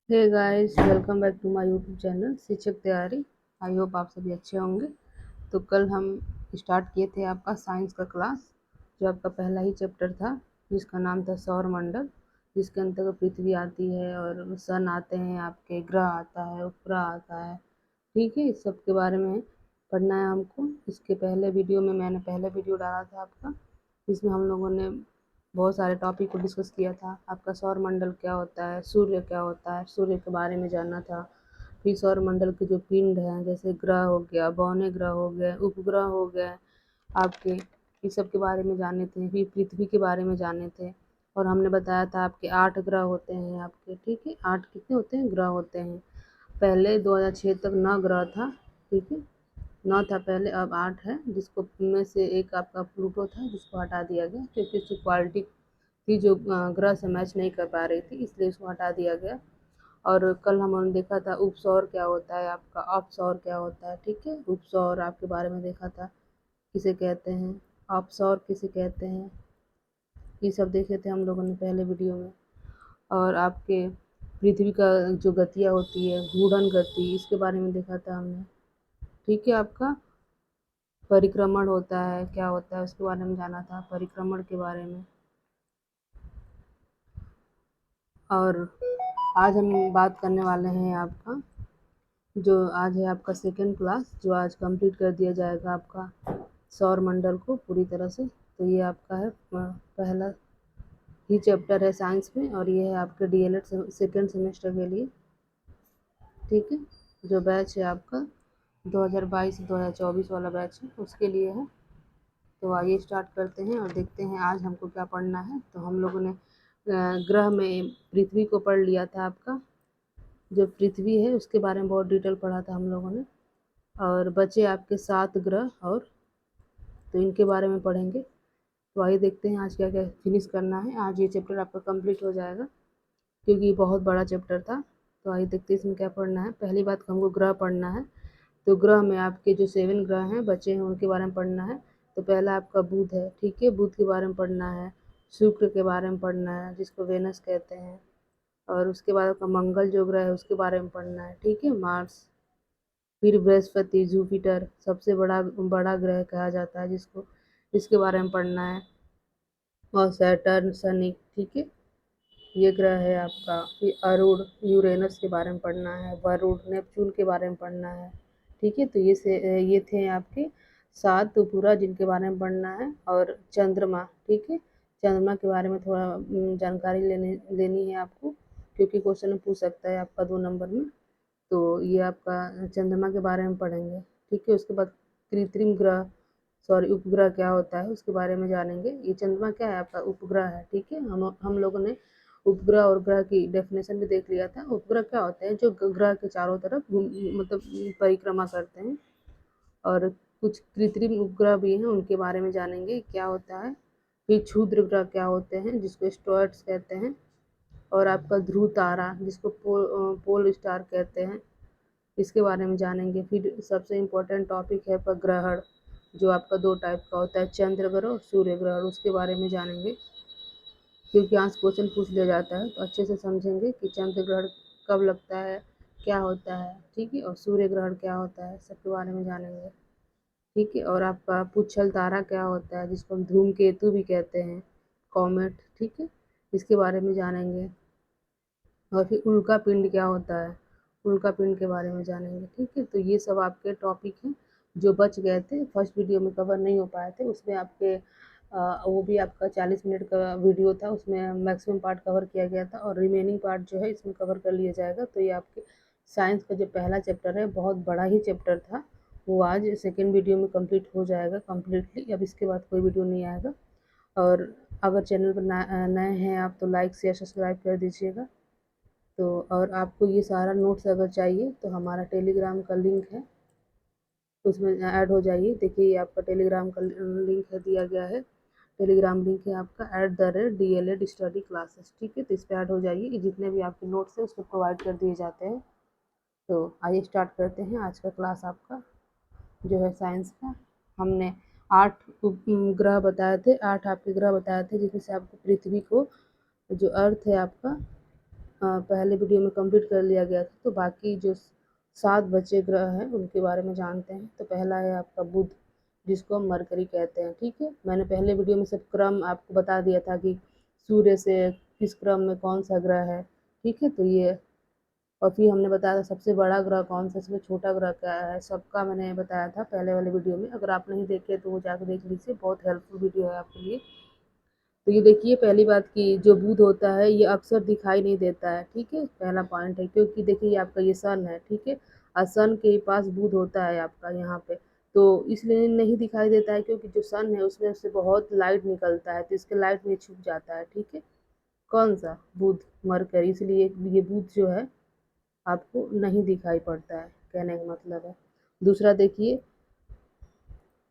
Hey guys, welcome back to my YouTube channel Shikshak Taiyari. I hope आप सभी अच्छे होंगे। तो कल हम स्टार्ट किए थे आपका साइंस का क्लास, जो आपका पहला ही चैप्टर था, जिसका नाम था सौर मंडल, जिसके अंतर्गत पृथ्वी आती है और सन आते हैं, आपके ग्रह आता है, उपग्रह आता है। ठीक है, इस सब के बारे में पढ़ना है हमको। इसके पहले वीडियो में मैंने पहले वीडियो डाला था आपका, जिसमें हम लोगों ने बहुत सारे टॉपिक को डिस्कस किया था। आपका सौर मंडल क्या होता है, सूर्य क्या होता है, सूर्य के बारे में जानना था। फिर सौर मंडल के जो पिंड हैं, जैसे ग्रह हो गया, बौने ग्रह हो गए, उपग्रह हो गए आपके, इस सब के बारे में जाने थे। फिर पृथ्वी के बारे में जाने थे। और हमने बताया था आपके 8 ग्रह होते हैं आपके। ठीक है, 8 कितने होते हैं, ग्रह होते हैं। पहले 2006 तक 9 ग्रह था। ठीक है, 9 था पहले, अब 8 है, जिसको में से एक आपका प्लूटो था, जिसको हटा दिया गया क्योंकि उसकी क्वालिटी थी जो ग्रह से मैच नहीं कर पा रही थी, इसलिए उसको हटा दिया गया। और कल हमने देखा था उपसौर क्या होता है आपका, अपसौर क्या होता है। ठीक है, उपसौर आपके बारे में देखा था, किसे कहते हैं, अपसौर किसे कहते हैं, ये सब देखे थे हम लोगों ने पहले वीडियो में। और आपके पृथ्वी का जो गतियाँ होती है, घूर्णन गति, इसके बारे में देखा था हमने। ठीक है, आपका परिक्रमण होता है, क्या होता है, उसके बारे में जाना था, परिक्रमण के बारे में। और आज हम बात करने वाले हैं आपका, जो आज है आपका सेकंड क्लास, जो आज कंप्लीट कर दिया जाएगा आपका सौर मंडल को पूरी तरह से। तो ये आपका है पहला ही चैप्टर है साइंस में, और ये है आपके डीएलएड सेकेंड सेमेस्टर के लिए। ठीक है, जो बैच है आपका 2022-2024 वाला बैच है, उसके लिए है। तो आइए स्टार्ट करते हैं और देखते हैं आज हमको क्या पढ़ना है। तो हम लोगों ने ग्रह में पृथ्वी को पढ़ लिया था आपका, जो पृथ्वी है उसके बारे में बहुत डिटेल पढ़ा था हम लोगों ने। और बचे आपके 7 ग्रह, और तो इनके बारे में पढ़ेंगे। तो आइए देखते हैं आज क्या क्या फिनिश करना है। आज ये चैप्टर आपका कंप्लीट हो जाएगा, क्योंकि ये बहुत बड़ा चैप्टर था। तो आइए देखते हैं इसमें क्या पढ़ना है। पहली बात हमको ग्रह पढ़ना है। तो ग्रह में आपके जो 7 ग्रह हैं बचे हैं, उनके बारे में पढ़ना है। तो पहला आपका बुध है। ठीक है, बुध के बारे में पढ़ना है। शुक्र के बारे में पढ़ना है, जिसको वेनस कहते हैं। और उसके बाद आपका मंगल जो ग्रह है उसके बारे में पढ़ना है। ठीक है, मार्स। फिर बृहस्पति, जुपिटर, सबसे बड़ा बड़ा ग्रह कहा जाता है जिसको, इसके बारे में पढ़ना है। और सैटर्न, शनि। ठीक है, ये ग्रह है आपका। फिर अरुण, यूरेनस के बारे में पढ़ना है। वरुण, नेपच्यून के बारे में पढ़ना है। ठीक है, तो ये थे आपके 7 उपग्रह जिनके बारे में पढ़ना है। और चंद्रमा। ठीक है, चंद्रमा के बारे में थोड़ा जानकारी लेनी है आपको, क्योंकि क्वेश्चन में पूछ सकता है आपका 2 नंबर में। तो ये आपका चंद्रमा के बारे में पढ़ेंगे। ठीक है, उसके बाद कृत्रिम ग्रह, सॉरी उपग्रह क्या होता है उसके बारे में जानेंगे। ये चंद्रमा क्या है आपका, उपग्रह है। ठीक है, हम लोगों ने उपग्रह और ग्रह की डेफिनेशन भी देख लिया था। उपग्रह क्या होते हैं, जो ग्रह के चारों तरफ मतलब परिक्रमा करते हैं। और कुछ कृत्रिम उपग्रह भी हैं, उनके बारे में जानेंगे क्या होता है। फिर क्षुद्र ग्रह क्या होते हैं, जिसको एस्टेरॉइड्स कहते हैं। और आपका ध्रुव तारा, जिसको पोल स्टार कहते हैं, इसके बारे में जानेंगे। फिर सबसे इम्पोर्टेंट टॉपिक है पर ग्रहण, जो आपका 2 टाइप का होता है, चंद्र ग्रह और सूर्य ग्रह, उसके बारे में जानेंगे। क्योंकि आज क्वेश्चन पूछ लिया जाता है, तो अच्छे से समझेंगे कि चंद्र ग्रहण कब लगता है, क्या होता है। ठीक है, और सूर्य ग्रहण क्या होता है, सबके बारे में जानेंगे। ठीक है, और आपका पुच्छल तारा क्या होता है, जिसको हम धूमकेतु भी कहते हैं, कॉमेट। ठीक है, इसके बारे में जानेंगे। और फिर उल्का पिंड क्या होता है, उल्का पिंड के बारे में जानेंगे। ठीक है, तो ये सब आपके टॉपिक हैं जो बच गए थे, फर्स्ट वीडियो में कवर नहीं हो पाए थे। उसमें आपके वो भी आपका 40 मिनट का वीडियो था, उसमें मैक्सिमम पार्ट कवर किया गया था, और रिमेनिंग पार्ट जो है इसमें कवर कर लिया जाएगा। तो ये आपके साइंस का जो पहला चैप्टर है, बहुत बड़ा ही चैप्टर था, वो आज सेकेंड वीडियो में कंप्लीट हो जाएगा कम्प्लीटली। अब इसके बाद कोई वीडियो नहीं आएगा। और अगर चैनल पर नए हैं आप, तो लाइक शेयर सब्सक्राइब कर दीजिएगा। तो और आपको ये सारा नोट्स अगर चाहिए तो हमारा टेलीग्राम का लिंक है, तो उसमें ऐड हो जाइए। देखिए ये आपका टेलीग्राम का लिंक है, दिया गया है। टेलीग्राम लिंक है आपका @DLED स्टडी क्लासेस। ठीक है, तो इस पर ऐड हो जाइए। ये जितने भी आपके नोट्स हैं उसको प्रोवाइड कर दिए जाते हैं। तो आइए स्टार्ट करते हैं आज का क्लास आपका, जो है साइंस का। हमने 8 ग्रह बताए थे, 8 आपके ग्रह बताए थे, जिसमें से आपको पृथ्वी को, जो अर्थ है आपका, पहले वीडियो में कंप्लीट कर लिया गया था। तो बाकी जो 7 बचे ग्रह हैं उनके बारे में जानते हैं। तो पहला है आपका बुध, जिसको हम मरकरी कहते हैं, ठीक है। मैंने पहले वीडियो में सब क्रम आपको बता दिया था कि सूर्य से किस क्रम में कौन सा ग्रह है, ठीक है। तो ये, और फिर हमने बताया था सबसे बड़ा ग्रह कौन सा, सबसे छोटा ग्रह क्या है, सबका मैंने बताया था पहले वाले वीडियो में। अगर आप नहीं देखे तो वो जाकर देख लीजिए, बहुत हेल्पफुल वीडियो है आपके लिए। तो ये देखिए, पहली बात कि जो बुध होता है ये अक्सर दिखाई नहीं देता है, ठीक है, पहला पॉइंट है। क्योंकि देखिए ये आपका ये सन है, ठीक है, और सन के पास बुध होता है आपका यहाँ पे। तो इसलिए नहीं दिखाई देता है क्योंकि जो सन है उसमें से बहुत लाइट निकलता है, तो इसके लाइट में छुप जाता है, ठीक है। कौन सा? बुध, मरकरी, इसलिए ये बुध जो है आपको नहीं दिखाई पड़ता है, कहने का मतलब है। दूसरा देखिए,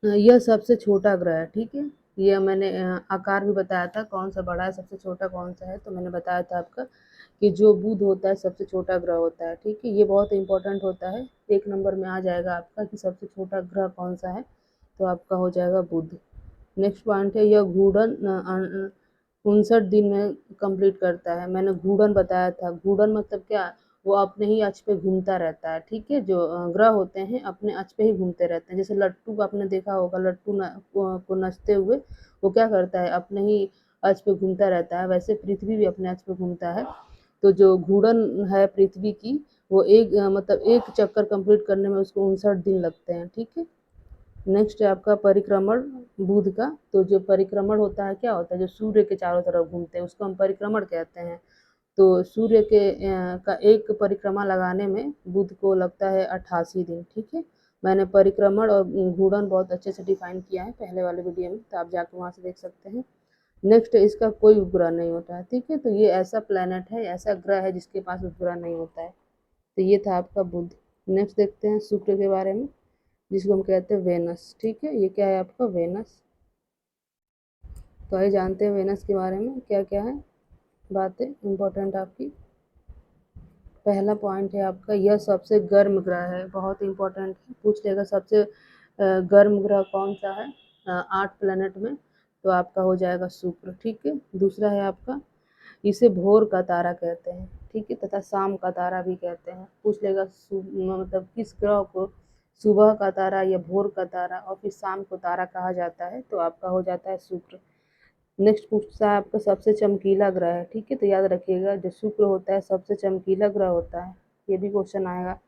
यह सबसे छोटा ग्रह है, ठीक है। ये मैंने आकार भी बताया था कौन सा बड़ा है, सबसे छोटा कौन सा है। तो मैंने बताया था आपका कि जो बुध होता है सबसे छोटा ग्रह होता है, ठीक है। ये बहुत इंपॉर्टेंट होता है, 1 नंबर में आ जाएगा आपका कि सबसे छोटा ग्रह कौन सा है। तो आपका हो जाएगा बुध। नेक्स्ट पॉइंट है, यह घूर्णन 59 दिन में कंप्लीट करता है। मैंने घूर्णन बताया था, घूर्णन मतलब क्या, वो अपने ही अक्ष पे घूमता रहता है, ठीक है। जो ग्रह होते हैं अपने अक्ष पे ही घूमते रहते हैं। जैसे लट्टू आपने देखा होगा, लट्टू को नचते हुए वो क्या करता है, अपने ही अक्ष पे घूमता रहता है, वैसे पृथ्वी भी अपने अक्ष पे घूमता है। तो जो घूर्णन है पृथ्वी की, वो मतलब एक चक्कर कंप्लीट करने में उसको 59 दिन लगते हैं, ठीक है। नेक्स्ट है आपका परिक्रमण बुध का। तो जो परिक्रमण होता है क्या होता है, जो सूर्य के चारों तरफ घूमते हैं उसको हम परिक्रमण कहते हैं। तो सूर्य के का एक परिक्रमा लगाने में बुध को लगता है 88 दिन, ठीक है। मैंने परिक्रमण और घूर्णन बहुत अच्छे से डिफाइन किया है पहले वाले वीडियो में, तो आप जाकर वहाँ से देख सकते हैं। नेक्स्ट, इसका कोई उपग्रह नहीं होता है, ठीक है। तो ये ऐसा प्लैनेट है, ऐसा ग्रह है जिसके पास उपग्रह नहीं होता है। तो ये था आपका बुध। नेक्स्ट देखते हैं शुक्र के बारे में, जिसको हम कहते हैं वेनस, ठीक है। ये क्या है आपका वेनस। तो आइए जानते हैं वेनस के बारे में क्या क्या है बातें इंपॉर्टेंट आपकी। पहला पॉइंट है आपका, यह सबसे गर्म ग्रह है, बहुत इंपॉर्टेंट है, पूछ लेगा सबसे गर्म ग्रह कौन सा है 8 प्लैनेट में। तो आपका हो जाएगा शुक्र, ठीक है। दूसरा है आपका, इसे भोर का तारा कहते हैं, ठीक है, तथा शाम का तारा भी कहते हैं। पूछ लेगा मतलब किस ग्रह को सुबह का तारा या भोर का तारा और फिर शाम को तारा कहा जाता है। तो आपका हो जाता है शुक्र। नेक्स्ट पूछता है आपका सबसे चमकीला ग्रह है, ठीक है। तो याद रखिएगा जो शुक्र होता है सबसे चमकीला ग्रह होता है, ये भी क्वेश्चन आएगा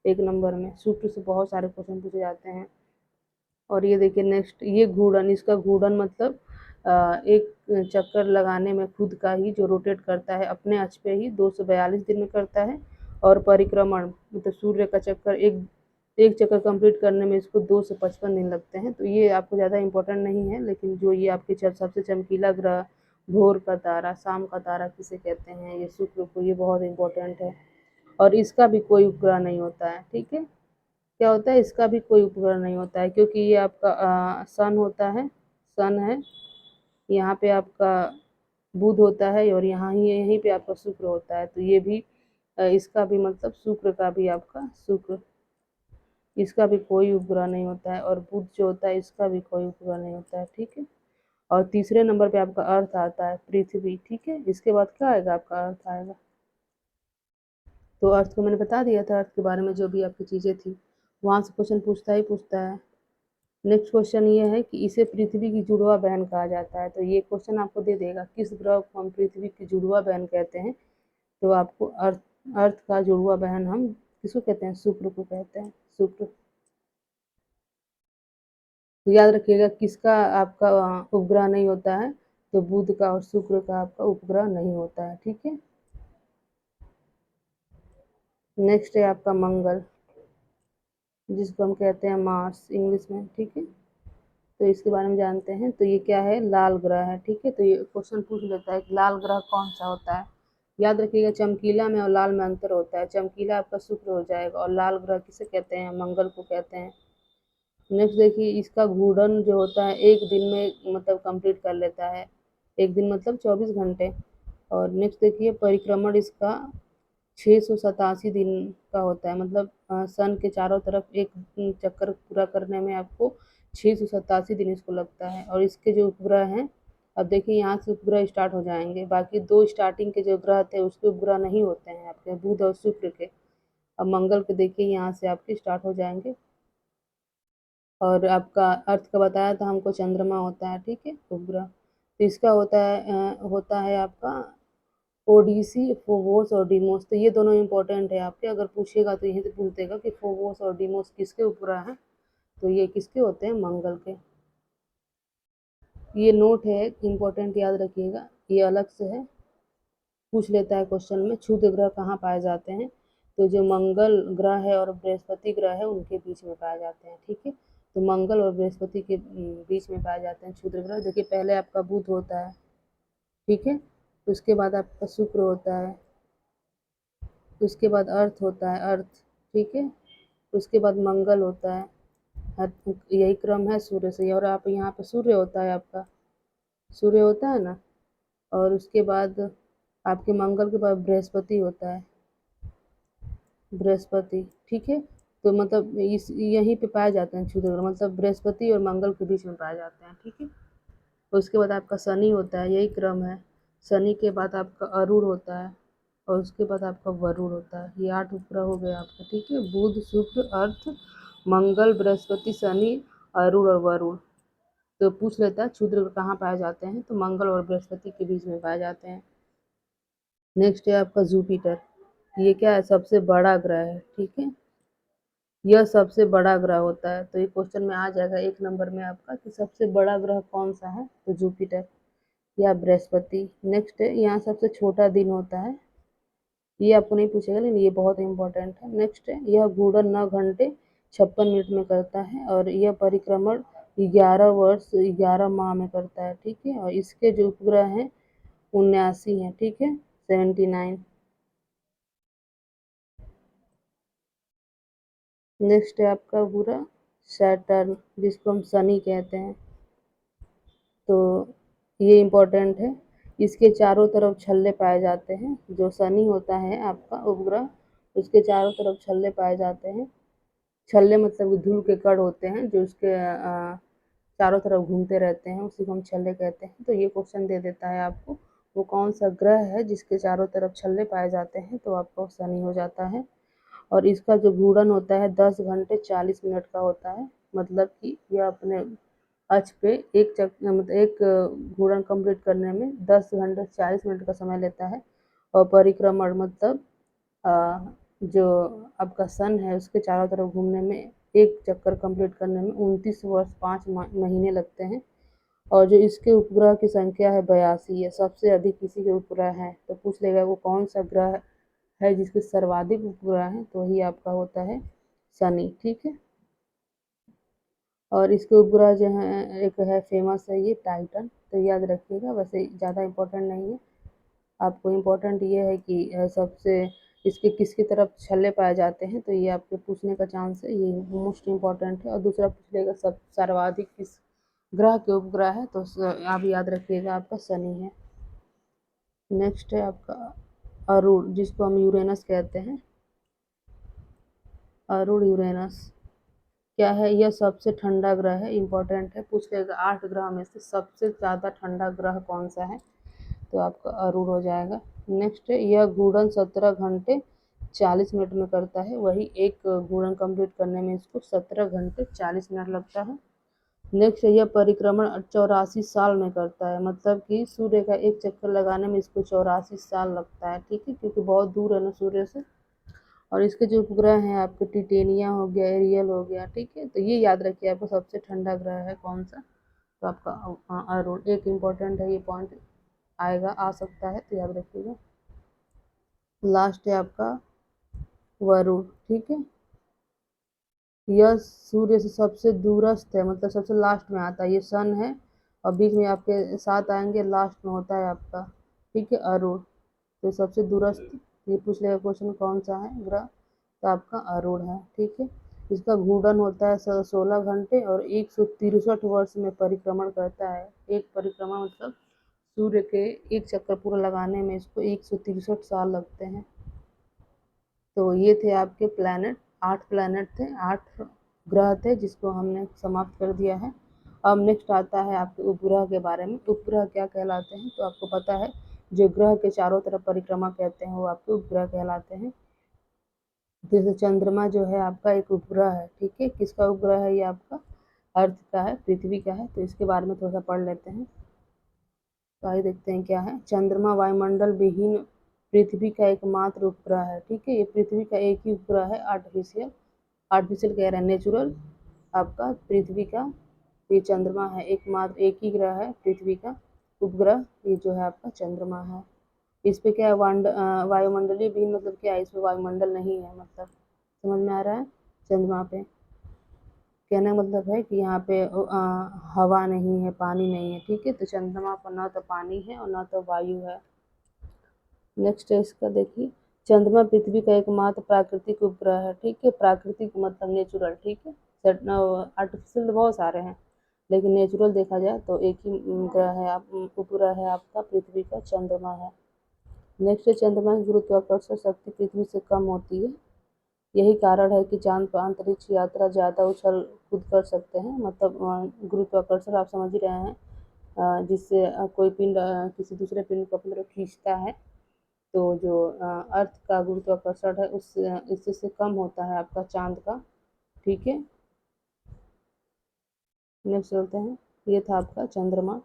1 नंबर में। शुक्र से बहुत सारे क्वेश्चन पूछे जाते हैं। और ये देखिए नेक्स्ट, ये घूर्णन, इसका घूर्णन मतलब एक चक्कर लगाने में खुद का ही जो रोटेट करता है अपने अक्ष पे ही 242 दिन में करता है। और परिक्रमण मतलब सूर्य का चक्कर एक चक्कर कंप्लीट करने में इसको 2 से 55 दिन लगते हैं। तो ये आपको ज़्यादा इंपॉर्टेंट नहीं है, लेकिन जो ये आपके सबसे चमकीला ग्रह, भोर का तारा, शाम का तारा किसे कहते हैं, ये शुक्र को, ये बहुत इंपॉर्टेंट है। और इसका भी कोई उपग्रह नहीं होता है, ठीक है। क्या होता है, इसका भी कोई उपग्रह नहीं होता है क्योंकि ये आपका सन होता है, सन है, यहाँ पे आपका बुध होता है और यहाँ ही यहीं पे आपका शुक्र होता है। तो ये भी इसका भी मतलब शुक्र का भी आपका शुक्र, इसका भी कोई उपग्रह नहीं होता है। और बुध जो होता है इसका भी कोई उपग्रह नहीं होता है, ठीक है। और तीसरे नंबर पे आपका अर्थ आता है, पृथ्वी, ठीक है। इसके बाद क्या आएगा, आपका अर्थ आएगा। तो अर्थ को मैंने बता दिया था, अर्थ के बारे में जो भी आपकी चीज़ें थी, वहाँ से क्वेश्चन पूछता ही पूछता है। नेक्स्ट क्वेश्चन ये है कि इसे पृथ्वी की जुड़वा बहन कहा जाता है। तो ये क्वेश्चन आपको दे देगा किस ग्रह को हम पृथ्वी की जुड़वा बहन कहते हैं। तो आपको अर्थ अर्थ का जुड़वा बहन हम किसको कहते हैं, शुक्र को कहते हैं, शुक्र। तो याद रखिएगा किसका आपका उपग्रह नहीं होता है, तो बुध का और शुक्र का आपका उपग्रह नहीं होता है, ठीक है। नेक्स्ट है आपका मंगल, जिसको हम कहते हैं मार्स इंग्लिश में, ठीक है। तो इसके बारे में जानते हैं। तो ये क्या है, लाल ग्रह है, ठीक है। तो ये क्वेश्चन पूछ लेता है कि लाल ग्रह कौन सा होता है। याद रखिएगा चमकीला में और लाल में अंतर होता है, चमकीला आपका शुक्र हो जाएगा और लाल ग्रह किसे कहते हैं, मंगल को कहते हैं। नेक्स्ट देखिए, इसका घूर्णन जो होता है 1 दिन में मतलब कंप्लीट कर लेता है, 1 दिन मतलब 24 घंटे। और नेक्स्ट देखिए परिक्रमण इसका 687 दिन का होता है, मतलब सन के चारों तरफ एक चक्कर पूरा करने में आपको 687 दिन इसको लगता है। और इसके जो उपग्रह हैं अब देखिए यहाँ से उपग्रह स्टार्ट हो जाएंगे। बाकी 2 स्टार्टिंग के जो ग्रह थे उसके उपग्रह नहीं होते हैं आपके, बुध और शुक्र के। अब मंगल के देखिए यहाँ से आपके स्टार्ट हो जाएंगे। और आपका अर्थ का बताया था हमको, चंद्रमा होता है, ठीक है, उपग्रह। तो इसका होता है आपका ओडिसी, फोबोस और डीमोस। तो ये दोनों इंपॉर्टेंट है आपके, अगर पूछेगा तो यहीं से पूछ देगा कि फोबोस और डीमोस किसके उपग्रह हैं। तो ये किसके होते हैं, मंगल के। ये नोट है इम्पोर्टेंट, याद रखिएगा, ये अलग से है, पूछ लेता है क्वेश्चन में। क्षुद्र ग्रह कहाँ पाए जाते हैं, तो जो मंगल ग्रह है और बृहस्पति ग्रह है उनके बीच में पाए जाते हैं, ठीक है। तो मंगल और बृहस्पति के बीच में पाए जाते हैं क्षुद्र ग्रह। देखिए पहले आपका बुध होता है, ठीक है, उसके बाद आपका शुक्र होता है, उसके बाद अर्थ होता है, अर्थ, ठीक है, उसके बाद मंगल होता है। यही क्रम है सूर्य से। और आप यहाँ पे सूर्य होता है आपका, सूर्य होता है ना। और उसके बाद आपके मंगल के बाद बृहस्पति होता है, बृहस्पति, ठीक है। तो मतलब इस यहीं पे पाए जाते हैं क्षुद्र ग्रह, मतलब बृहस्पति और मंगल के बीच में पाए जाते हैं, ठीक है। उसके बाद आपका शनि होता है, यही क्रम है। शनि के बाद आपका अरुण होता है और उसके बाद आपका वरुण होता है। ये 8 उपग्रह हो गए आपका, ठीक है। बुध, शुक्र, अर्थ, मंगल, बृहस्पति, शनि, अरुण और वरुण। तो पूछ लेता है क्षुद्र ग्रह कहाँ पाए जाते हैं, तो मंगल और बृहस्पति के बीच में पाए जाते हैं। नेक्स्ट है आपका जुपिटर। ये क्या है, सबसे बड़ा ग्रह है, ठीक है। यह सबसे बड़ा ग्रह होता है। तो ये क्वेश्चन में आ जाएगा 1 नंबर में आपका कि सबसे बड़ा ग्रह कौन सा है, तो जुपिटर या बृहस्पति। नेक्स्ट है, यहाँ सबसे छोटा दिन होता है। ये आपको नहीं पूछेगा लेकिन ये बहुत इंपॉर्टेंट है। नेक्स्ट है, यह घूर्णन 9 घंटे 56 मिनट में करता है और यह परिक्रमण 11 वर्ष 11 माह में करता है, ठीक है। और इसके जो उपग्रह हैं 79 हैं, ठीक है, 79। नेक्स्ट है आपका पूरा सैटर्न, जिसको हम शनि कहते हैं। तो ये इम्पोर्टेंट है। इसके चारों तरफ छल्ले पाए जाते हैं। जो शनि होता है आपका उपग्रह, उसके चारों तरफ छल्ले पाए जाते हैं। छल्ले मतलब धूल के कण होते हैं जो उसके चारों तरफ घूमते रहते हैं, उसी को हम छल्ले कहते हैं। तो ये क्वेश्चन दे देता है आपको वो कौन सा ग्रह है जिसके चारों तरफ छल्ले पाए जाते हैं, तो आपका शनि हो जाता है। और इसका जो घूर्णन होता है 10 घंटे 40 मिनट का होता है। मतलब कि यह अपने अक्ष पे मतलब एक घूर्णन कंप्लीट करने में 10 घंटे 40 मिनट का समय लेता है। और परिक्रमण मतलब जो आपका सन है उसके चारों तरफ घूमने में, एक चक्कर कंप्लीट करने में 29 वर्ष 5 महीने लगते हैं। और जो इसके उपग्रह की संख्या है 82 है, सबसे अधिक किसी के उपग्रह हैं। तो पूछ लेगा वो कौन सा ग्रह है जिसके सर्वाधिक उपग्रह हैं, तो वही आपका होता है शनि, ठीक है। और इसके उपग्रह जो हैं, एक है फेमस है ये टाइटन, तो याद रखिएगा, वैसे ज़्यादा इम्पोर्टेंट नहीं है। आपको इम्पोर्टेंट ये है कि सबसे इसके किसकी तरफ छल्ले पाए जाते हैं, तो ये आपके पूछने का चांस है, ये मोस्ट इम्पोर्टेंट है। और दूसरा पूछ लेगा सब सर्वाधिक किस ग्रह के उपग्रह है, तो आप याद रखिएगा आपका शनि है। नेक्स्ट है आपका अरुण, जिसको हम यूरेनस कहते हैं, अरुण यूरेनस क्या है, यह सबसे ठंडा ग्रह है, इंपॉर्टेंट है, पूछ लेगा 8 ग्रह में से सबसे ज़्यादा ठंडा ग्रह कौन सा है, तो आपका अरुण हो जाएगा। नेक्स्ट है, यह घूर्णन 17 घंटे 40 मिनट में करता है, वही एक घूर्णन कंप्लीट करने में इसको 17 घंटे 40 मिनट लगता है। नेक्स्ट है, यह परिक्रमण 84 साल में करता है, मतलब कि सूर्य का एक चक्कर लगाने में इसको 84 साल लगता है, ठीक है, क्योंकि बहुत दूर है ना सूर्य से। और इसके जो उपग्रह हैं आपके टिटेनिया हो गया, एरियल हो गया, ठीक है। तो ये याद रखिए आपको सबसे ठंडा ग्रह है कौन सा, तो आपका अरुण। एक इम्पोर्टेंट है, ये पॉइंट आएगा, आ सकता है, तो याद रखिएगा। लास्ट है आपका वरुण, ठीक है। यह सूर्य से सबसे दूरस्थ है, मतलब सबसे लास्ट में आता है, ये सन है और बीच में आपके साथ आएंगे, लास्ट में होता है आपका, ठीक है, अरुण। तो सबसे दूरस्थ, ये पूछ लेगा क्वेश्चन कौन सा है ग्रह, तो आपका अरुण है, ठीक है। इसका घूर्णन होता है 16 घंटे और 163 वर्ष में परिक्रमण करता है। एक परिक्रमण मतलब सूर्य के एक चक्कर पूरा लगाने में इसको 163 साल लगते हैं। तो ये थे आपके प्लैनेट, 8 प्लैनेट थे, 8 ग्रह थे जिसको हमने समाप्त कर दिया है। अब नेक्स्ट आता है आपके उपग्रह के बारे में। उपग्रह क्या कहलाते हैं, तो आपको पता है जो ग्रह के चारों तरफ परिक्रमा करते हैं वो आपके उपग्रह कहलाते हैं। जैसे चंद्रमा जो है आपका एक उपग्रह है, ठीक है। किसका उपग्रह है, ये आपका अर्थ का है, पृथ्वी का है। तो इसके बारे में थोड़ा सा पढ़ लेते हैं। तो आइए देखते हैं क्या है। चंद्रमा वायुमंडल विहीन पृथ्वी का एकमात्र उपग्रह है, ठीक है। ये पृथ्वी का एक ही उपग्रह है, आर्टिफिशियल कह रहे हैं, नेचुरल आपका पृथ्वी का ये चंद्रमा है, एकमात्र एक ही ग्रह है पृथ्वी का उपग्रह, ये जो है आपका चंद्रमा है। इस पे क्या है, वायुमंडलीय विहीन मतलब क्या है, इसमें वायुमंडल नहीं है, मतलब समझ में आ रहा है। चंद्रमा पे कहने का मतलब है कि यहाँ पे हवा नहीं है, पानी नहीं है, ठीक है। तो चंद्रमा पर ना तो पानी है और ना तो वायु है। नेक्स्ट है इसका, देखिए चंद्रमा पृथ्वी का एकमात्र प्राकृतिक उपग्रह है, ठीक है। प्राकृतिक मतलब नेचुरल, ठीक है। आर्टिफिशियल तो बहुत सारे हैं, लेकिन नेचुरल देखा जाए तो एक ही ग्रह है, उपग्रह है आपका पृथ्वी का, चंद्रमा है। नेक्स्ट है चंद्रमा की गुरुत्वाकर्षण शक्ति पृथ्वी से कम होती है। यही कारण है कि चांद पर अंतरिक्ष यात्रा ज़्यादा उछल कूद कर सकते हैं। मतलब गुरुत्वाकर्षण आप समझ ही रहे हैं, जिससे कोई पिंड किसी दूसरे पिंड को अपनी तरफ खींचता है। तो जो अर्थ का गुरुत्वाकर्षण है उस इससे कम होता है आपका चांद का, ठीक है। नेक्स्ट चलते हैं, ये था आपका चंद्रमा।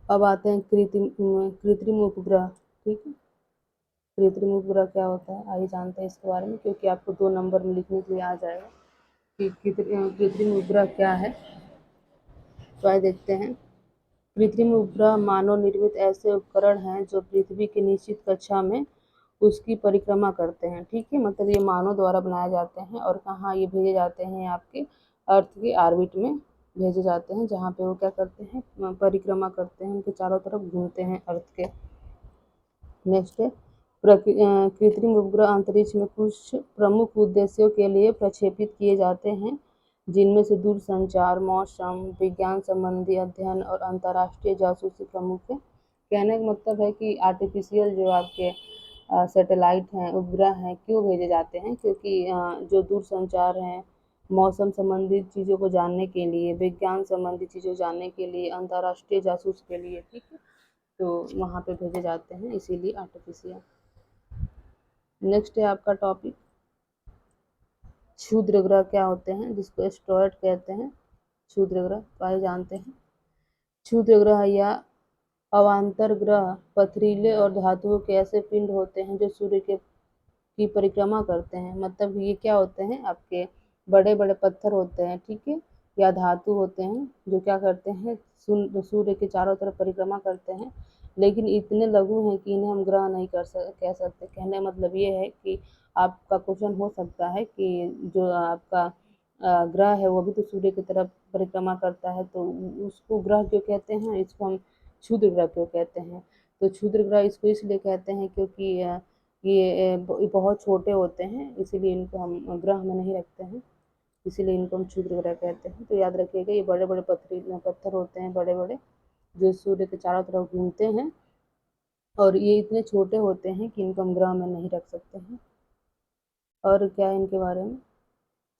अब आते हैं कृत्रिम उपग्रह, ठीक है। कृत्रिम उपग्रह क्या होता है, आइए जानते हैं इसके बारे में, क्योंकि आपको 2 नंबर में लिखने के लिए आ जाएगा कि कृत्रिम उपग्रह क्या है। तो आइए देखते हैं। कृत्रिम उपग्रह मानव निर्मित ऐसे उपकरण हैं जो पृथ्वी की निश्चित कक्षा में उसकी परिक्रमा करते हैं, ठीक है। मतलब ये मानव द्वारा बनाए जाते हैं और कहाँ ये भेजे जाते हैं, आपके अर्थ के ऑर्बिट में भेजे जाते हैं, जहाँ पे वो क्या करते हैं, परिक्रमा करते हैं, उनके चारों तरफ घूमते हैं अर्थ के। नेक्स्ट है कृत्रिम उपग्रह अंतरिक्ष में कुछ प्रमुख उद्देश्यों के लिए प्रक्षेपित किए जाते हैं, जिनमें से दूरसंचार, मौसम विज्ञान संबंधी अध्ययन और अंतर्राष्ट्रीय जासूसी प्रमुख है। कहने का मतलब है कि आर्टिफिशियल जो आपके सैटेलाइट हैं, उपग्रह हैं, क्यों भेजे जाते हैं, क्योंकि जो दूरसंचार हैं, मौसम संबंधी चीज़ों को जानने के लिए, विज्ञान संबंधी चीज़ों को जानने के लिए, अंतर्राष्ट्रीय जासूस के लिए, ठीक है। तो वहाँ पे भेजे जाते हैं, इसीलिए आर्टिफिशियल। नेक्स्ट है आपका टॉपिक क्षुद्र ग्रह क्या होते हैं, जिसको एस्ट्रॉयड कहते हैं। क्षुद्र ग्रह तो आइए जानते हैं। क्षुद्र ग्रह या अवान्तर ग्रह पथरीले और धातुओं के ऐसे पिंड होते हैं जो सूर्य की परिक्रमा करते हैं। मतलब ये क्या होते हैं, आपके बड़े बड़े पत्थर होते हैं, ठीक है, या धातु होते हैं जो क्या करते हैं, सूर्य के चारों तरफ परिक्रमा करते हैं, लेकिन इतने लघु हैं कि इन्हें हम ग्रह नहीं कह सकते। कहने का मतलब ये है कि आपका क्वेश्चन हो सकता है कि जो आपका ग्रह है वो भी तो सूर्य की तरफ परिक्रमा करता है, तो उसको ग्रह क्यों कहते हैं, इसको हम क्षुद्र ग्रह क्यों कहते हैं। तो क्षुद्र ग्रह इसको इसलिए कहते हैं क्योंकि ये बहुत छोटे होते हैं, इसीलिए इनको हम ग्रह में नहीं रखते हैं, इसीलिए इनको हम क्षुद्र ग्रह कहते हैं। तो याद रखिएगा, ये बड़े बड़े पत्थर होते हैं, बड़े बड़े, जो सूर्य के चारों तरफ घूमते हैं, और ये इतने छोटे होते हैं कि इनको हम ग्रह में नहीं रख सकते हैं। और क्या है इनके बारे में,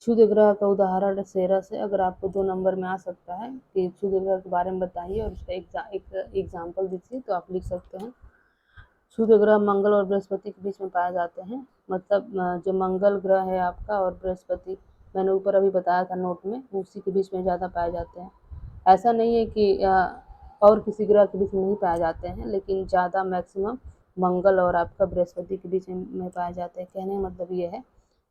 क्षुद्र ग्रह का उदाहरण सेरस है। अगर आपको 2 नंबर में आ सकता है कि क्षुद्र ग्रह के बारे में बताइए और उसका एक एग्जाम्पल दीजिए, तो आप लिख सकते हैं। क्षुद्र ग्रह मंगल और बृहस्पति के बीच में पाए जाते हैं। मतलब जो मंगल ग्रह है आपका और बृहस्पति, मैंने ऊपर अभी बताया था नोट में, उसी के बीच में ज़्यादा पाए जाते हैं। ऐसा नहीं है कि और किसी ग्रह के बीच में नहीं पाए जाते हैं, लेकिन ज़्यादा मैक्सिमम मंगल और आपका बृहस्पति के बीच में पाए जाते हैं। कहने का मतलब ये है,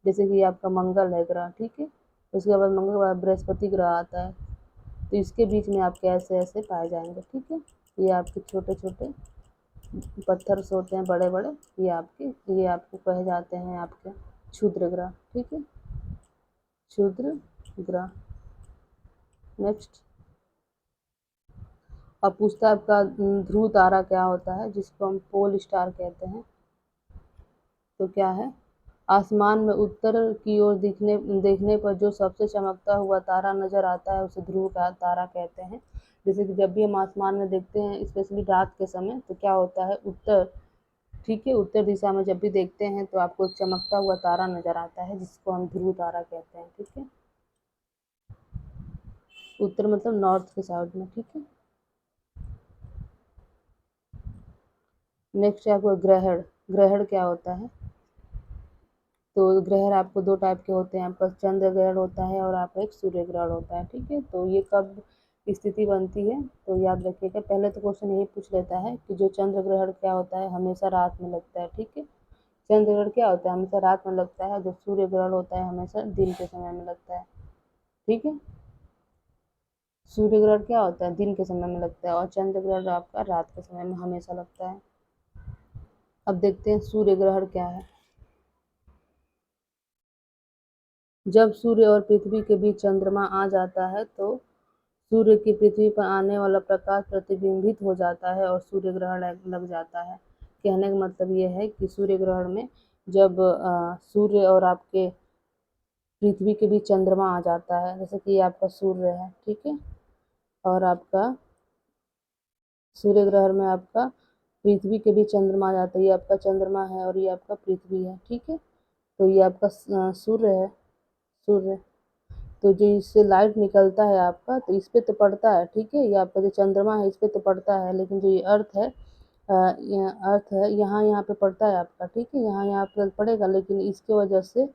जैसे कि आपका मंगल है ग्रह, ठीक है, उसके बाद मंगल के बाद बृहस्पति ग्रह आता है, तो इसके बीच में आपके ऐसे ऐसे पाए जाएंगे, ठीक है। ये आपके छोटे छोटे पत्थर से होते हैं, बड़े बड़े, ये आपको कहे जाते हैं आपके क्षुद्र ग्रह, ठीक है, क्षुद्र ग्रह। नेक्स्ट अब पूछता है आपका ध्रुव तारा क्या होता है, जिसको हम पोल स्टार कहते हैं। तो क्या है, आसमान में उत्तर की ओर देखने पर जो सबसे चमकता हुआ तारा नजर आता है उसे ध्रुव का तारा कहते हैं। जैसे कि जब भी हम आसमान में देखते हैं, स्पेशली रात के समय, तो क्या होता है, उत्तर, ठीक है, उत्तर दिशा में जब भी देखते हैं तो आपको एक चमकता हुआ तारा नजर आता है, जिसको हम ध्रुव तारा कहते हैं, ठीक है। उत्तर मतलब नॉर्थ के साइड में, ठीक है। नेक्स्ट है आपका ग्रहण। ग्रहण क्या होता है? तो ग्रहण आपको दो टाइप के होते हैं, आपका चंद्र ग्रहण होता है और आपका एक सूर्य ग्रहण होता है, ठीक है। तो ये कब स्थिति बनती है तो याद रखिएगा। पहले तो क्वेश्चन यही पूछ लेता है कि जो चंद्र ग्रहण क्या होता है, हमेशा रात में लगता है, ठीक है। चंद्र ग्रहण क्या होता है, हमेशा रात में लगता है। जो सूर्य ग्रहण होता है हमेशा दिन के समय में लगता है, ठीक है। सूर्य ग्रहण क्या होता है, दिन के समय में लगता है, और चंद्र ग्रहण आपका रात के समय में हमेशा लगता है। अब देखते हैं सूर्य ग्रहण क्या है। जब सूर्य और पृथ्वी के बीच चंद्रमा आ जाता है तो सूर्य की पृथ्वी पर आने वाला प्रकाश प्रतिबिंबित हो जाता है और सूर्य ग्रहण लग जाता है। कहने का मतलब ये है कि सूर्य ग्रहण में जब सूर्य और आपके पृथ्वी के बीच चंद्रमा आ जाता है, जैसे कि ये आपका सूर्य है, ठीक है, और आपका सूर्य ग्रहण में आपका पृथ्वी के बीच चंद्रमा आ जाता है। ये आपका चंद्रमा है और ये आपका पृथ्वी है, ठीक है। तो ये आपका सूर्य है, सूर्य। तो जो इससे लाइट निकलता है आपका, तो इस पे तो पड़ता है, ठीक है। ये आपका जो चंद्रमा है इस पे तो पड़ता है, लेकिन जो ये अर्थ है, अर्थ है, यहाँ यहाँ पे पड़ता है आपका, ठीक है। यहाँ यहाँ पे पड़ेगा, लेकिन इसके वजह से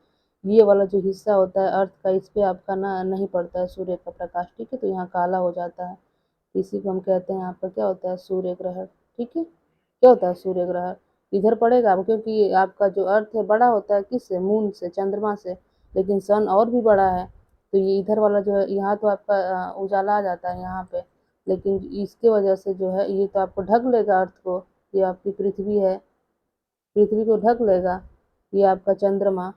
ये वाला जो हिस्सा होता है अर्थ का, इस पे आपका ना नहीं पड़ता है सूर्य का प्रकाश, ठीक है। तो यहाँ काला हो जाता है। इसी को हम कहते हैं यहाँ पर क्या होता है, सूर्य ग्रहण, ठीक है। क्या होता है सूर्य ग्रहण? इधर पड़ेगा अब, क्योंकि आपका जो अर्थ है बड़ा होता है किससे, मून से, चंद्रमा से, लेकिन सन और भी बड़ा है। तो ये इधर वाला जो है, यहाँ तो आपका उजाला आ जाता है यहाँ पे, लेकिन इसके वजह से जो है ये तो आपको ढक लेगा अर्थ को। ये आपकी पृथ्वी है, पृथ्वी को ढक लेगा। ये आपका चंद्रमा,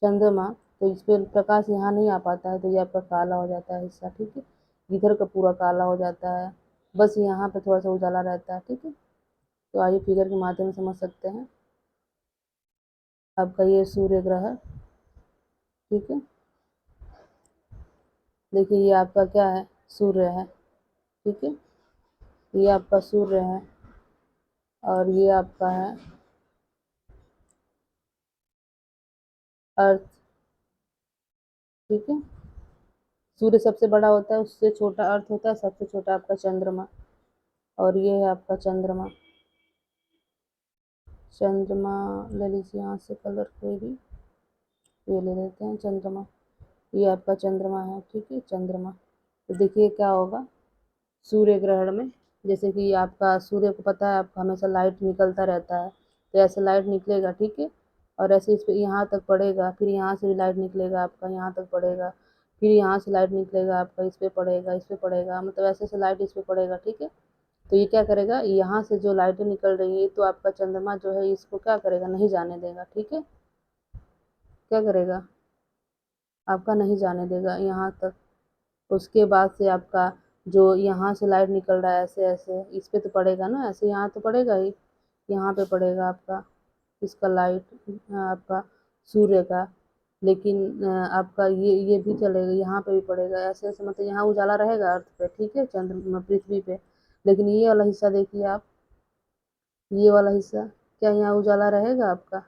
चंद्रमा, तो इस पर प्रकाश यहाँ नहीं आ पाता है, तो ये आपका काला हो जाता है हिस्सा, ठीक है। इधर का पूरा काला हो जाता है, बस यहाँ पे थोड़ा सा उजाला रहता है, ठीक है। तो आइए फिगर के माध्यम से समझ सकते हैं। आपका ये सूर्य ग्रह है, ठीक है। देखिए ये आपका क्या है, सूर्य है, ठीक है। ये आपका सूर्य है और ये आपका है अर्थ, ठीक है। सूर्य सबसे बड़ा होता है, उससे छोटा अर्थ होता है, सबसे छोटा आपका चंद्रमा, और ये है आपका चंद्रमा। चंद्रमा ले लीजिए यहाँ से कलर कोई भी, ये ले लेते हैं चंद्रमा। ये आपका चंद्रमा है, ठीक है, चंद्रमा। तो देखिए क्या होगा सूर्य ग्रहण में, जैसे कि आपका सूर्य को पता है आपका हमेशा लाइट निकलता रहता है, तो ऐसे लाइट निकलेगा, ठीक है। और ऐसे इस पे यहाँ तक पड़ेगा, फिर यहाँ से भी लाइट निकलेगा आपका, यहाँ तक पड़ेगा, फिर यहाँ से लाइट निकलेगा आपका, इस पे पड़ेगा, इस पे पड़ेगा, मतलब ऐसे ऐसे लाइट इस पे पड़ेगा, ठीक है। तो ये क्या करेगा, यहाँ से जो लाइटें निकल रही है तो आपका चंद्रमा जो है इसको क्या करेगा, नहीं जाने देगा, ठीक है। क्या करेगा, आपका नहीं जाने देगा यहाँ तक। उसके बाद से आपका जो यहाँ से लाइट निकल रहा है ऐसे ऐसे, इस पे तो पड़ेगा ना, ऐसे यहाँ तो पड़ेगा ही, यहाँ पे पड़ेगा आपका इसका लाइट, आपका सूर्य का। लेकिन आपका ये भी चलेगा, यहाँ पे भी पड़ेगा, ऐसे ऐसे, मतलब यहाँ उजाला रहेगा अर्थ पे, ठीक है, चंद्र पृथ्वी पे। लेकिन ये वाला हिस्सा देखिए आप, ये वाला हिस्सा, क्या यहाँ उजाला रहेगा आपका?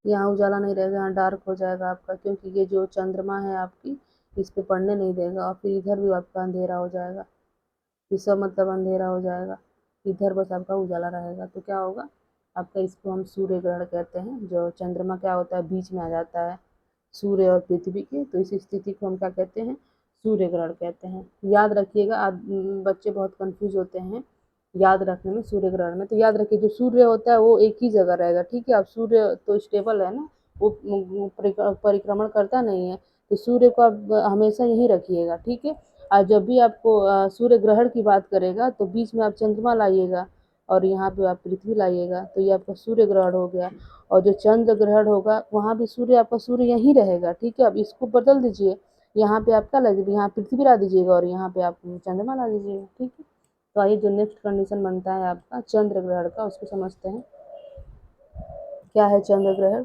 यहाँ उजाला नहीं रहेगा, यहाँ डार्क हो जाएगा आपका, क्योंकि ये जो चंद्रमा है आपकी इस पे पड़ने नहीं देगा, और फिर इधर भी आपका अंधेरा हो जाएगा, ये सब मतलब अंधेरा हो जाएगा। इधर बस आपका उजाला रहेगा, तो क्या होगा आपका, इसको हम सूर्य ग्रहण कहते हैं। जो चंद्रमा क्या होता है, बीच में आ जाता है सूर्य और पृथ्वी के, तो इस स्थिति को हम क्या कहते हैं, सूर्य ग्रहण कहते हैं। याद रखिएगा, आज बच्चे बहुत कंफ्यूज होते हैं याद रखने में सूर्य ग्रहण में। तो याद रखिए जो सूर्य होता है वो एक ही जगह रहेगा, ठीक है। अब सूर्य तो स्टेबल है ना, वो परिक्रमण करता नहीं है, तो सूर्य को आप हमेशा यहीं रखिएगा, ठीक है। और जब भी आपको सूर्य ग्रहण की बात करेगा तो बीच में आप चंद्रमा लाइएगा और यहाँ पे आप पृथ्वी लाइएगा, तो ये आपका सूर्य ग्रहण हो गया। और जो चंद्र ग्रहण होगा वहाँ भी सूर्य, आपका सूर्य यहीं रहेगा, ठीक है। अब इसको बदल दीजिए, यहाँ पे आप क्या ला दीजिए, यहाँ पृथ्वी ला दीजिएगा और यहाँ पे आप चंद्रमा ला दीजिएगा, ठीक है। तो आइए जो नेक्स्ट कंडीशन बनता है आपका चंद्र ग्रहण का, उसको समझते हैं। क्या है चंद्र ग्रहण,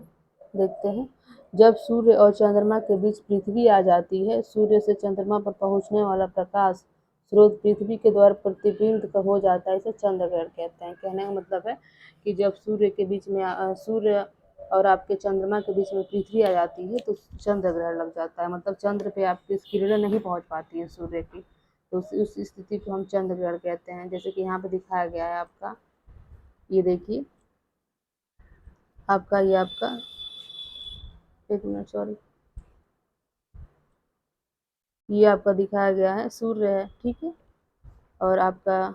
देखते हैं। जब सूर्य और चंद्रमा के बीच पृथ्वी आ जाती है, सूर्य से चंद्रमा पर पहुंचने वाला प्रकाश स्रोत पृथ्वी के द्वारा प्रतिबिंबित हो जाता है, इसे चंद्र ग्रहण कहते हैं। कहने का मतलब है कि जब सूर्य के बीच में सूर्य और आपके चंद्रमा के बीच में पृथ्वी आ जाती है तो चंद्र ग्रहण लग जाता है, मतलब चंद्र पे आपकी किरणें नहीं पहुंच पाती है सूर्य की, तो उस स्थिति को हम चंद्र ग्रहण कहते हैं। जैसे कि यहाँ पे दिखाया गया है आपका, ये देखिए आपका, ये आपका, एक मिनट सॉरी, ये आपका दिखाया गया है सूर्य है, ठीक है, और आपका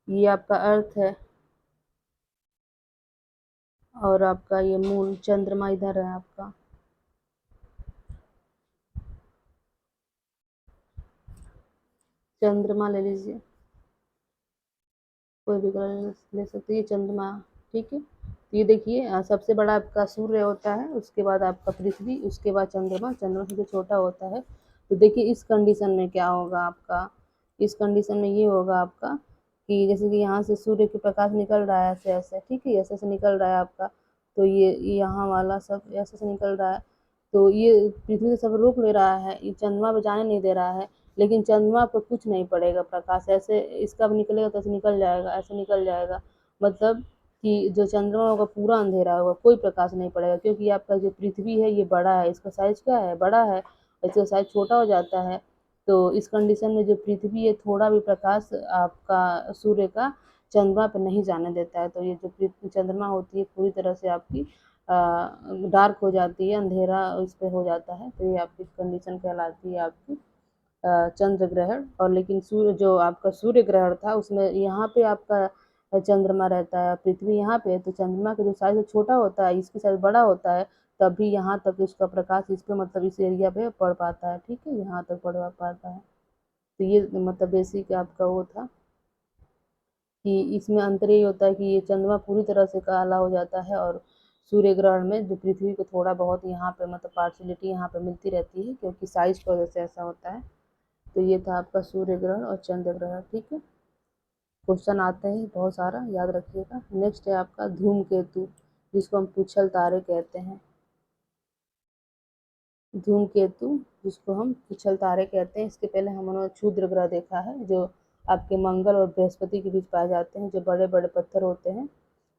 ये आपका अर्थ है, और आपका ये मून चंद्रमा इधर है आपका, चंद्रमा ले लीजिए, कोई भी कलर ले सकते हैं, ये चंद्रमा, ठीक है। तो ये देखिए सबसे बड़ा आपका सूर्य होता है, उसके बाद आपका पृथ्वी, उसके बाद चंद्रमा, चंद्रमा सबसे छोटा होता है। तो देखिए इस कंडीशन में क्या होगा आपका, इस कंडीशन में ये होगा आपका कि जैसे कि यहाँ से सूर्य के प्रकाश निकल रहा है ऐसे ऐसे, ठीक है, ऐसे ऐसे निकल रहा है आपका, तो ये यहाँ वाला सब ऐसे ऐसे निकल रहा है, तो ये पृथ्वी से सब रोक ले रहा है, ये चंद्रमा पे जाने नहीं दे रहा है, लेकिन चंद्रमा पर कुछ नहीं पड़ेगा प्रकाश, ऐसे इसका भी निकलेगा तो ऐसे निकल जाएगा, ऐसे निकल जाएगा, मतलब कि जो चंद्रमा होगा पूरा अंधेरा होगा, कोई प्रकाश नहीं पड़ेगा, क्योंकि आपका जो पृथ्वी है ये बड़ा है, इसका साइज क्या है, बड़ा है, इसका साइज छोटा हो जाता है। तो इस कंडीशन में जो पृथ्वी है थोड़ा भी प्रकाश आपका सूर्य का चंद्रमा पर नहीं जाने देता है, तो ये जो चंद्रमा होती है पूरी तरह से आपकी डार्क हो जाती है, अंधेरा इस पर हो जाता है, तो ये आपकी कंडीशन कहलाती है आपकी चंद्र ग्रहण। और लेकिन सूर्य जो आपका सूर्य ग्रहण था उसमें यहाँ पे आपका चंद्रमा रहता है, पृथ्वी यहाँ पे है, तो चंद्रमा का जो साइज छोटा होता है, इसकी साइज बड़ा होता है, तभी यहाँ तक उसका प्रकाश इस पे, मतलब इस एरिया पे पड़ पाता है, ठीक है, यहाँ तक पड़ पाता है। तो ये मतलब बेसिक आपका वो था कि इसमें अंतर यही होता है कि ये चंद्रमा पूरी तरह से काला हो जाता है, और सूर्य ग्रहण में जो पृथ्वी को थोड़ा बहुत यहाँ पे मतलब पार्शियलिटी यहाँ पे मिलती रहती है, क्योंकि साइज की वजह से ऐसा होता है। तो ये था आपका सूर्य ग्रहण और चंद्र ग्रहण, ठीक है। क्वेश्चन आते हैं बहुत सारा, याद रखिएगा। नेक्स्ट है आपका धूमकेतु, जिसको हम पुच्छल तारे कहते हैं, धूमकेतु जिसको हम पुच्छल तारे कहते हैं। इसके पहले हमने क्षुद्र ग्रह देखा है, जो आपके मंगल और बृहस्पति के बीच पाए जाते हैं, जो बड़े बड़े पत्थर होते हैं,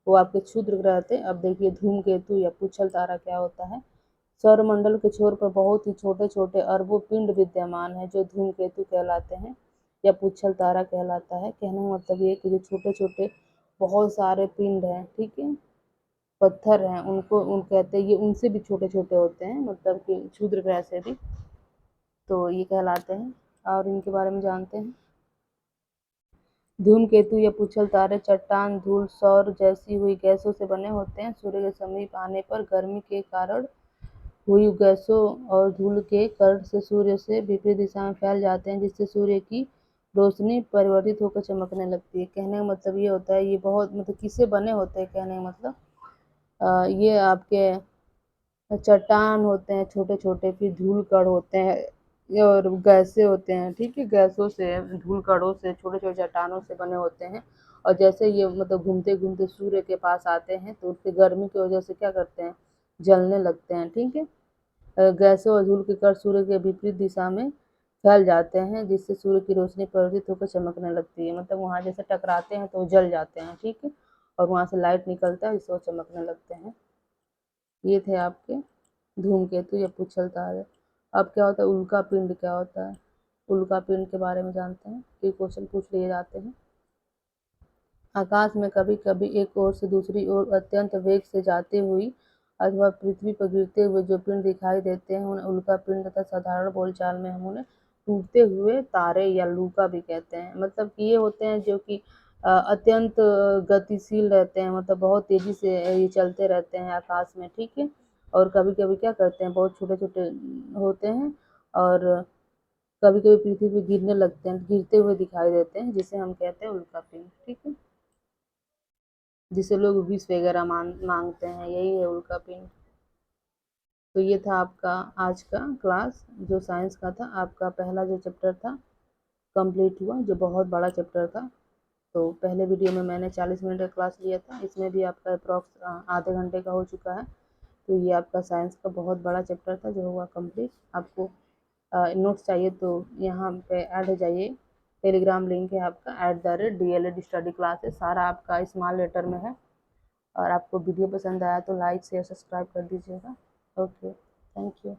वो आपके क्षुद्र ग्रह थे। अब देखिए धूमकेतु या पुच्छल तारा क्या होता है। सौरमंडल के छोर पर बहुत ही छोटे छोटे अरबों पिंड विद्यमान है, जो धूमकेतु कहलाते हैं या पुच्छल तारा कहलाता है। कहने का मतलब ये कि जो छोटे छोटे बहुत सारे पिंड हैं, ठीक है, पत्थर हैं, उनको उन कहते हैं, ये उनसे भी छोटे छोटे होते हैं, मतलब कि क्षुद्र ग्रह से भी, तो ये कहलाते हैं। और इनके बारे में जानते हैं। धूमकेतु या पुच्छल तारे चट्टान, धूल, सौर जैसी हुई गैसों से बने होते हैं। सूर्य के समीप आने पर गर्मी के कारण हुई गैसों और धूल के कण से सूर्य से विपरीत दिशा में फैल जाते हैं, जिससे सूर्य की रोशनी परिवर्तित होकर चमकने लगती है। कहने का मतलब ये होता है, ये बहुत मतलब किससे बने होते हैं, कहने का मतलब ये आपके चट्टान होते हैं छोटे छोटे, फिर धूल कण होते हैं और गैसें होते हैं, ठीक है, गैसों से, धूल कणों से, छोटे छोटे चट्टानों से बने होते हैं। और जैसे ये मतलब घूमते घूमते सूर्य के पास आते हैं तो उसके गर्मी की वजह से क्या करते हैं, जलने लगते हैं, ठीक है। गैसों और धूल के कण सूर्य के विपरीत दिशा में फैल जाते हैं, जिससे सूर्य की रोशनी परिवर्तित होकर चमकने लगती है, मतलब वहाँ जैसे टकराते हैं तो जल जाते हैं, ठीक है, और वहाँ से लाइट निकलता है जिससे वो चमकने लगते हैं। ये थे आपके धूमकेतु या पुच्छल तारे। अब क्या होता है उल्का पिंड, क्या होता है उल्का पिंड के बारे में जानते हैं, ये क्वेश्चन पूछ लिए जाते हैं। आकाश में कभी कभी एक ओर से दूसरी ओर अत्यंत वेग से जाती हुई अथवा पृथ्वी पर गिरते हुए जो पिंड दिखाई देते हैं उन्हें उल्का पिंड तथा साधारण बोलचाल में हम उन्हें टूटते हुए तारे या लूका भी कहते हैं। मतलब कि ये होते हैं जो कि अत्यंत गतिशील रहते हैं, मतलब बहुत तेजी से ये चलते रहते हैं आकाश में, ठीक है, और कभी कभी क्या करते हैं बहुत छोटे छोटे होते हैं, और कभी कभी पृथ्वी पे गिरने लगते हैं, गिरते हुए दिखाई देते हैं, जिसे हम कहते हैं उल्का पिंड, ठीक है, जिसे लोग विष वगैरह मांगते हैं, यही है उल्का पिंड। तो ये था आपका आज का क्लास, जो साइंस का था। आपका पहला जो चैप्टर था कंप्लीट हुआ, जो बहुत बड़ा चैप्टर था। तो पहले वीडियो में मैंने 40 मिनट का क्लास लिया था, इसमें भी आपका अप्रॉक्स आधे घंटे का हो चुका है। तो ये आपका साइंस का बहुत बड़ा चैप्टर था जो हुआ कंप्लीट। आपको नोट्स चाहिए तो यहाँ पे ऐड हो जाइए, टेलीग्राम लिंक है आपका @DLED स्टडी क्लासेस, सारा आपका स्मॉल लेटर में है। और आपको वीडियो पसंद आया तो लाइक शेयर सब्सक्राइब कर दीजिएगा। Okay, thank you.